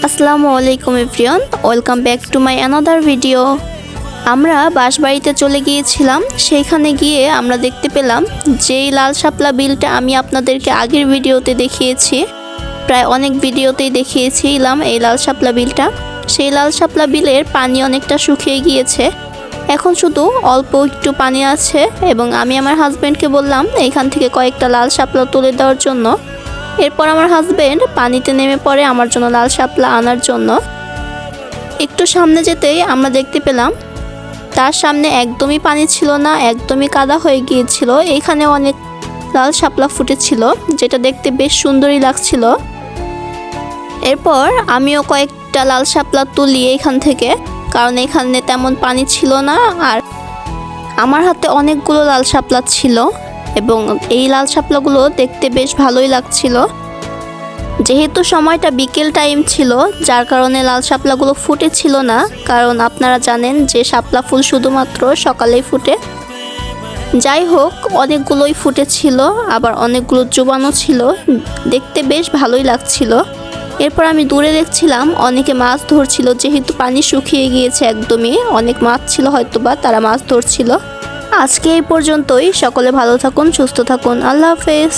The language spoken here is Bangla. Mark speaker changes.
Speaker 1: আসসালামু আলাইকুম everyone, welcome back to my another video. আমরা বাসবাড়িতে চলে গিয়েছিলাম। সেইখানে গিয়ে আমরা দেখতে পেলাম যেই লাল শাপলা বিলটা আমি আপনাদেরকে আগের ভিডিওতে দেখিয়েছি, প্রায় অনেক ভিডিওতেই দেখিয়েছিলাম এই লাল শাপলা বিলটা। সেই লাল শাপলা বিলের পানি অনেকটা শুকিয়ে গিয়েছে, এখন শুধু অল্প একটু পানি আছে এবং আমি আমার হাজব্যান্ডকে বললাম এইখান থেকে কয়েকটা লাল শাপলা তুলে দেওয়ার জন্য। এরপর আমার হাজব্যান্ড পানিতে নেমে পড়ে আমার জন্য লাল শাপলা আনার জন্য। একটু সামনে যেতেই আমরা দেখতে পেলাম তার সামনে একদমই পানি ছিল না, একদমই কাদা হয়ে গিয়েছিল। এখানে অনেক লাল শাপলা ফুটেছিল, যেটা দেখতে বেশ সুন্দরই লাগছিল। এরপর আমিও কয়েকটা লাল শাপলা তুলি এখান থেকে, কারণ এখানে তেমন পানি ছিল না আর আমার হাতে অনেকগুলো লাল শাপলা ছিল এবং এই লাল শাপলাগুলো দেখতে বেশ ভালোই লাগছিল। যেহেতু সময়টা বিকেল টাইম ছিল, যার কারণে লাল শাপলাগুলো ফুটেছিল না, কারণ আপনারা জানেন যে শাপলা ফুল শুধুমাত্র সকালেই ফুটে। যাই হোক, অনেকগুলোই ফুটেছিল, আবার অনেকগুলো জোবানো ছিল, দেখতে বেশ ভালোই লাগছিল। এরপর আমি দূরে দেখছিলাম অনেকে মাছ ধরছিল, যেহেতু পানি শুকিয়ে গিয়েছে একদমই, অনেক মাছ ছিল হয়তোবা, তারা মাছ ধরছিল। আজকে এই পর্যন্তই। সকলে ভালো থাকুন, সুস্থ থাকুন, আল্লাহ হাফেজ।